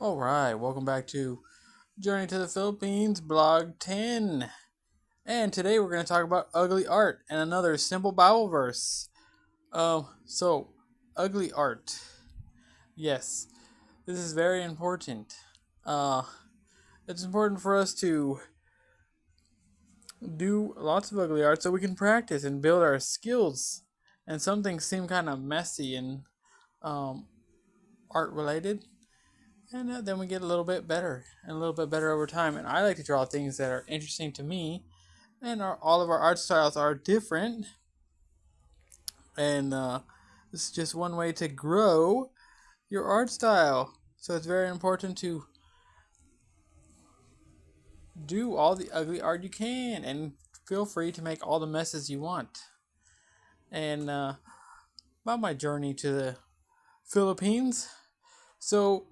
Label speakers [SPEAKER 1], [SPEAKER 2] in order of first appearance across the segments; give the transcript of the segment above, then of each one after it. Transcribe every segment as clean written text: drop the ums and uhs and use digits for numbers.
[SPEAKER 1] Alright, welcome back to Journey to the Philippines, Blog 10. And today we're going to talk about ugly art and another simple Bible verse. Ugly art. Yes, this is very important. Uh, it's important for us to do lots of ugly art so we can practice and build our skills. And some things seem kind of messy and um, art related. And then we get a little bit better and a little bit better over time. And I like to draw things that are interesting to me. And all of our art styles are different. And this is just one way to grow your art style. So it's very important to do all the ugly art you can. And feel free to make all the messes you want. And about my journey to the Philippines. So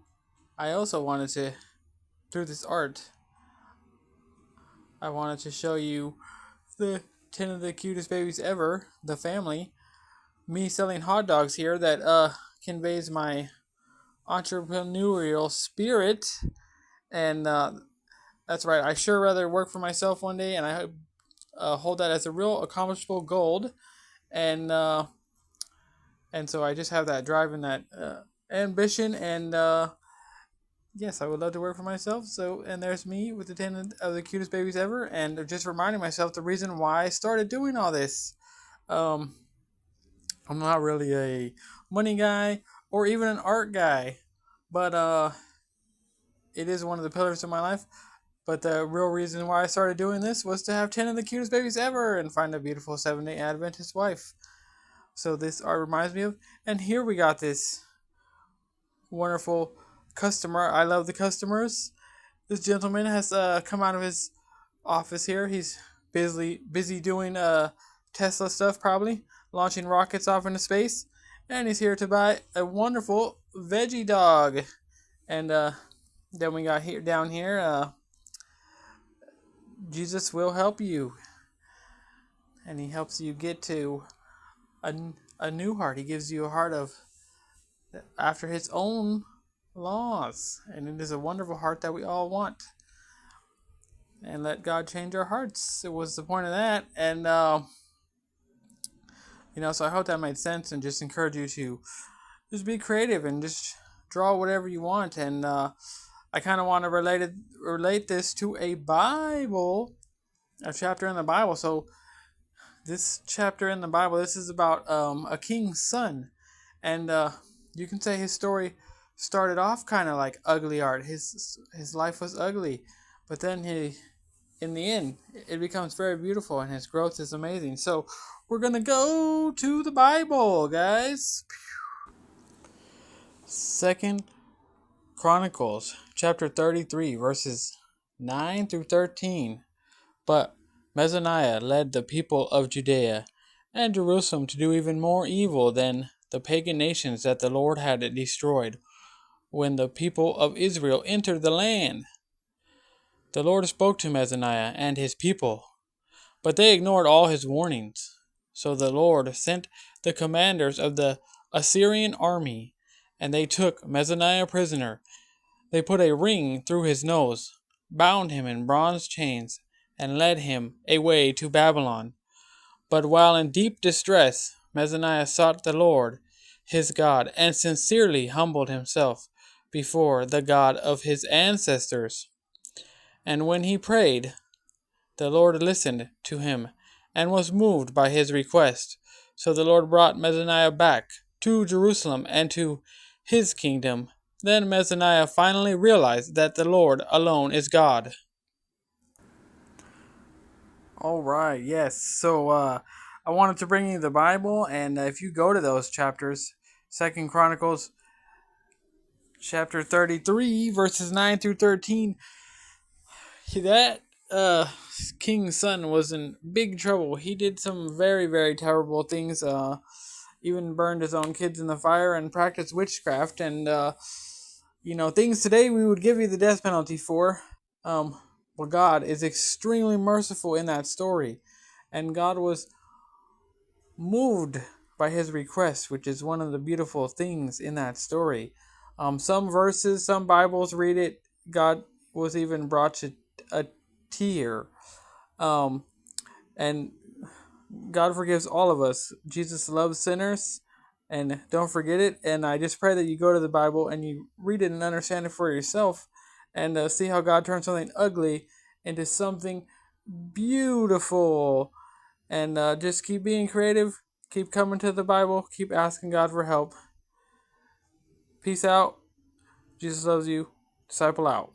[SPEAKER 1] I also wanted to, through this art, I wanted to show you the 10 of the cutest babies ever, the family. Me selling hot dogs here that conveys my entrepreneurial spirit. And that's right, I sure rather work for myself one day, and I hold that as a real accomplishable goal. And so I just have that drive and that ambition. And yes, I would love to work for myself. So, and there's me with the 10 of the cutest babies ever, and just reminding myself the reason why I started doing all this. Um, I'm not really a money guy or even an art guy, but it is one of the pillars of my life. But the real reason why I started doing this was to have 10 of the cutest babies ever and find a beautiful 7-day Adventist wife. So this art reminds me of, and here we got this wonderful customer. I love the customers. This gentleman has come out of his office here. He's busy doing Tesla stuff, probably launching rockets off into space, and he's here to buy a wonderful veggie dog. And then we got here down here. Jesus will help you, and he helps you get to a, a new heart. He gives you a heart of after his own laws, and it is a wonderful heart that we all want. And let God change our hearts. It was the point of that. And so I hope that made sense, and just encourage you to just be creative and just draw whatever you want. And I kind of want to relate this to a chapter in the Bible. So this chapter in the Bible, this is about a king's son, and you can say his story started off kind of like ugly art. His life was ugly, but then in the end, it becomes very beautiful, and his growth is amazing. So we're gonna go to the Bible, guys. Second Chronicles chapter 33, verses 9 through 13. But Mezaniah led the people of Judea and Jerusalem to do even more evil than the pagan nations that the Lord had destroyed when the people of Israel entered the land. The Lord spoke to Mezaniah and his people, but they ignored all his warnings. So the Lord sent the commanders of the Assyrian army, and they took Mezaniah prisoner. They put a ring through his nose, bound him in bronze chains, and led him away to Babylon. But while in deep distress, Mezaniah sought the Lord, his God, and sincerely humbled himself before the God of his ancestors. And when he prayed, the Lord listened to him and was moved by his request. So the Lord brought Mezaniah back to Jerusalem and to his kingdom. Then Mezaniah finally realized that the Lord alone is God. All right, yes. So I wanted to bring you the Bible, and if you go to those chapters, Second Chronicles chapter 33, verses 9 through 13, that king's son was in big trouble. He did some very, very terrible things. Even burned his own kids in the fire and practiced witchcraft. And things today we would give you the death penalty for. Well, God is extremely merciful in that story, and God was moved by his request, which is one of the beautiful things in that story. Some verses, some Bibles read it. God was even brought to a tear. Um, and God forgives all of us. Jesus loves sinners, and don't forget it. And I just pray that you go to the Bible and you read it and understand it for yourself, and see how God turns something ugly into something beautiful. And just keep being creative, keep coming to the Bible, keep asking God for help. Peace out. Jesus loves you. Disciple out.